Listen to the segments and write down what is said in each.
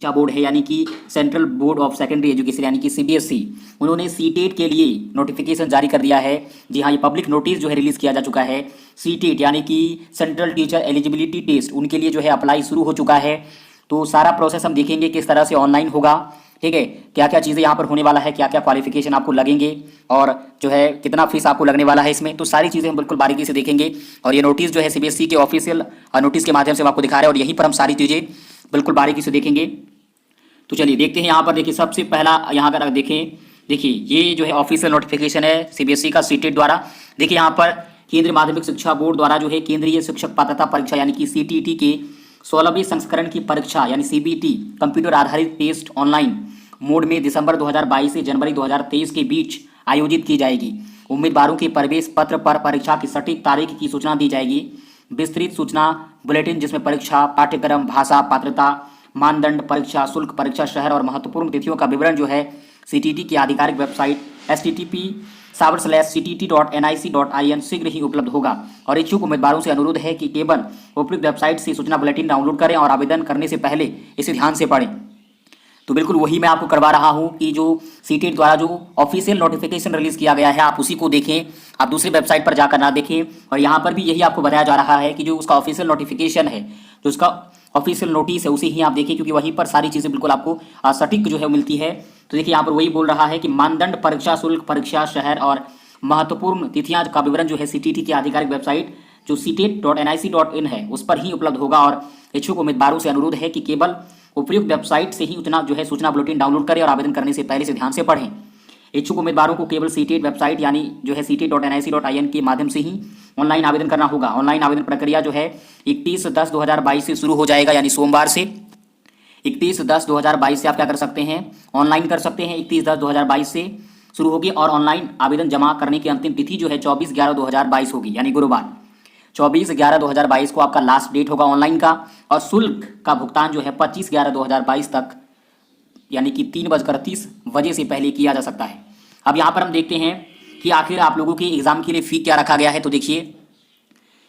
शिक्षा बोर्ड है यानी कि central board of secondary education यानी कि सीबीएसई, उन्होंने सीटेट के लिए नोटिफिकेशन जारी कर दिया है। जी हाँ, ये पब्लिक नोटिस जो है रिलीज़ किया जा चुका है। सीटेट यानी कि सेंट्रल टीचर एलिजिबिलिटी टेस्ट, उनके लिए जो है अप्लाई शुरू हो चुका है। तो सारा प्रोसेस हम देखेंगे किस तरह से ऑनलाइन होगा, ठीक है, क्या क्या चीज़ें यहाँ पर होने वाला है, क्या क्या क्वालिफिकेशन आपको लगेंगे और जो है कितना फीस आपको लगने वाला है इसमें, तो सारी चीज़ें हम बिल्कुल बारीकी से देखेंगे। और ये नोटिस जो है सीबीएसई के ऑफिशियल नोटिस के माध्यम से हम आपको दिखा रहे हैं और यहीं पर हम सारी चीज़ें बिल्कुल बारीकी से देखेंगे। तो चलिए देखते हैं यहाँ पर। देखिए सबसे पहला यहाँ अगर देखें, देखिए ये जो है ऑफिशियल नोटिफिकेशन है सीबीएसई का सीटेट द्वारा। देखिए यहाँ पर केंद्रीय माध्यमिक शिक्षा बोर्ड द्वारा जो है केंद्रीय शिक्षक पात्रता परीक्षा यानी कि सीटीईटी के 16वीं संस्करण की परीक्षा यानी सीबीटी कंप्यूटर आधारित टेस्ट ऑनलाइन मोड में दिसंबर 2022 से जनवरी 2023 के बीच आयोजित की जाएगी। उम्मीदवारों के प्रवेश पत्र पर परीक्षा की सटीक तारीख की सूचना दी जाएगी। विस्तृत सूचना बुलेटिन जिसमें परीक्षा पाठ्यक्रम, भाषा, पात्रता, मानदंड, परीक्षा शुल्क, परीक्षा शहर और महत्वपूर्ण तिथियों का विवरण जो है सीटीटी की आधिकारिक वेबसाइट http://ctt.nic.in शीघ्र ही उपलब्ध होगा। और इच्छुक उम्मीदवारों से अनुरोध है कि केवल उपयुक्त वेबसाइट से सूचना बुलेटिन डाउनलोड करें और आवेदन करने से पहले इसे ध्यान से पढ़ें। तो बिल्कुल वही मैं आपको करवा रहा हूँ कि जो सीटेट द्वारा जो ऑफिशियल नोटिफिकेशन रिलीज किया गया है आप उसी को देखें, आप दूसरी वेबसाइट पर जाकर ना देखें। और यहाँ पर भी यही आपको बताया जा रहा है कि जो उसका ऑफिशियल नोटिफिकेशन है, जो उसका ऑफिशियल नोटिस है, उसे ही आप देखिए, क्योंकि वहीं पर सारी चीज़ें बिल्कुल आपको सटीक जो है मिलती है। तो देखिए यहाँ पर वही बोल रहा है कि मानदंड, परीक्षा शुल्क, परीक्षा शहर और महत्वपूर्ण तिथियां का विवरण जो है सीटीटी की आधिकारिक वेबसाइट जो ctet.nic.in है उस पर ही उपलब्ध होगा। और इच्छुक उम्मीदवारों से अनुरोध है कि केवल उपयुक्त वेबसाइट से ही उतना जो है सूचना बुलेटिन डाउनलोड करें और आवेदन करने से पहले से ध्यान से पढ़ें। इच्छुक उम्मीदवारों को केवल सीटेट वेबसाइट यानी जो है ctet.nic.in के माध्यम से ही ऑनलाइन आवेदन करना होगा। ऑनलाइन आवेदन प्रक्रिया जो है 31/10/2022 से शुरू हो जाएगा, यानी सोमवार से 31/10/2022 से आप क्या कर सकते हैं, ऑनलाइन कर सकते हैं। 31/10/2022 से शुरू होगी और ऑनलाइन आवेदन जमा करने की अंतिम तिथि जो है 24/11/2022 होगी, यानी गुरुवार 24/11/2022 को आपका लास्ट डेट होगा ऑनलाइन का। और शुल्क का भुगतान जो है 25/11/2022 तक यानी कि 3:30 से पहले किया जा सकता है। अब यहाँ पर हम देखते हैं कि आखिर आप लोगों के एग्जाम के लिए फी क्या रखा गया है। तो देखिए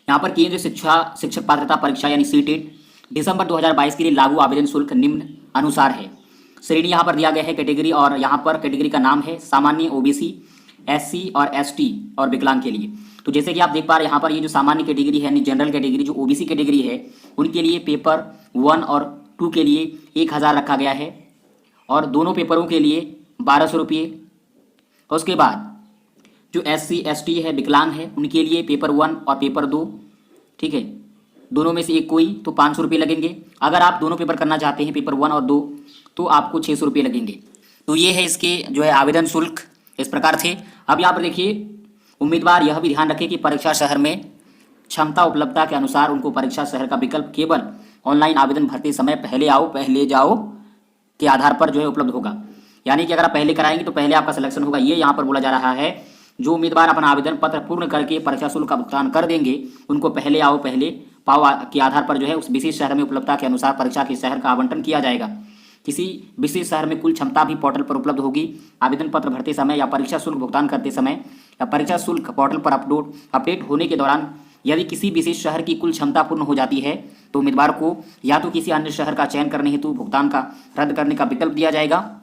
यहाँ पर केंद्रीय शिक्षक पात्रता परीक्षा यानी सीटेट दिसंबर 2022 के लिए लागू आवेदन शुल्क निम्न अनुसार है। श्रेणी यहाँ पर दिया गया है कैटेगरी, और यहाँ पर कैटेगरी का नाम है सामान्य, ओबीसी, एससी और एसटी और विकलांग के लिए। तो जैसे कि आप देख पा रहे हैं यहाँ पर ये जो सामान्य कैटेगरी है यानी जनरल कैटेगरी, जो ओबीसी कैटेगरी है उनके लिए पेपर 1 और 2 के लिए 1000 रखा गया है और दोनों पेपरों के लिए 1200 रुपये। और उसके बाद जो एससी एसटी है, विकलांग है, उनके लिए पेपर 1 और पेपर 2, ठीक है, दोनों में से एक कोई, तो 500 रुपये लगेंगे। अगर आप दोनों पेपर करना चाहते हैं पेपर 1 और 2 तो आपको 600 रुपये लगेंगे। तो ये है इसके जो है आवेदन शुल्क, इस प्रकार थे। अब यहाँ पर देखिए उम्मीदवार यह भी ध्यान रखें कि परीक्षा शहर में क्षमता उपलब्धता के अनुसार उनको परीक्षा शहर का विकल्प केवल ऑनलाइन आवेदन भरते समय पहले आओ पहले जाओ के आधार पर जो है उपलब्ध होगा। यानी कि अगर आप पहले कराएंगे तो पहले आपका सिलेक्शन होगा। ये यहाँ पर बोला जा रहा है जो उम्मीदवार अपना आवेदन पत्र पूर्ण करके परीक्षा शुल्क का भुगतान कर देंगे उनको पहले आओ पहले पाओ के आधार पर जो है उस विशेष शहर में उपलब्धता के अनुसार परीक्षा के शहर का आवंटन किया जाएगा। किसी विशेष शहर में कुल क्षमता भी पोर्टल पर उपलब्ध होगी। आवेदन पत्र भरते समय या परीक्षा शुल्क भुगतान करते समय या परीक्षा शुल्क पोर्टल पर अपडेट होने के दौरान यदि किसी विशेष शहर की कुल क्षमता पूर्ण हो जाती है तो उम्मीदवार को या तो किसी अन्य शहर का चयन करने हेतु भुगतान का रद्द करने का विकल्प दिया जाएगा।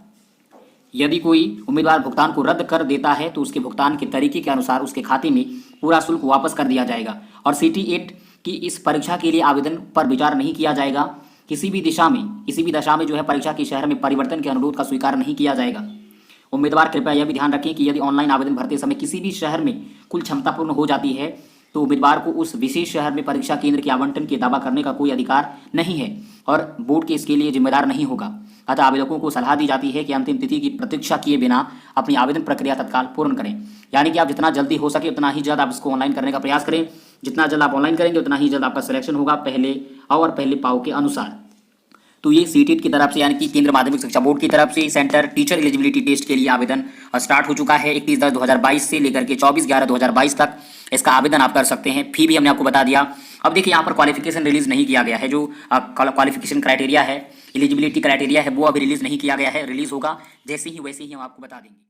यदि कोई उम्मीदवार भुगतान को रद्द कर देता है तो उसके भुगतान के तरीके के अनुसार उसके खाते में पूरा शुल्क वापस कर दिया जाएगा। और CT8 की इस परीक्षा के लिए आवेदन पर विचार नहीं किया जाएगा। किसी भी दशा में जो है परीक्षा के शहर में परिवर्तन के अनुरोध का स्वीकार नहीं किया जाएगा। उम्मीदवार कृपया यह भी ध्यान रखें कि यदि ऑनलाइन आवेदन भरते समय किसी भी शहर में कुल क्षमता पूर्ण हो जाती है तो उम्मीदवार को उस विशेष शहर में परीक्षा केंद्र के आवंटन के दावा करने का कोई अधिकार नहीं है और बोर्ड के इसके लिए जिम्मेदार नहीं होगा। अतः आवेदकों को सलाह दी जाती है कि अंतिम तिथि की प्रतीक्षा किए बिना अपनी आवेदन प्रक्रिया तत्काल पूर्ण करें। यानी कि आप जितना जल्दी हो सके उतना ही जल्द आप इसको ऑनलाइन करने का प्रयास करें। जितना जल्द आप ऑनलाइन करेंगे उतना ही जल्द आपका सिलेक्शन होगा पहले आओ और पहले पाओ के अनुसार। तो ये सीटेट की तरफ से यानी कि केंद्र माध्यमिक शिक्षा बोर्ड की तरफ से सेंटर टीचर एलिजिबिलिटी टेस्ट के लिए आवेदन स्टार्ट हो चुका है। 31/10/2022 से लेकर के 24/11/2022 तक इसका आवेदन आप कर सकते हैं। फी भी हमने आपको बता दिया। अब देखिए यहाँ पर क्वालिफिकेशन रिलीज नहीं किया गया है। जो क्वालिफिकेशन क्राइटेरिया है, एलिजिबिलिटी क्राइटेरिया है, वो अभी रिलीज नहीं किया गया है। रिलीज होगा जैसे ही वैसे ही हम आपको बता देंगे।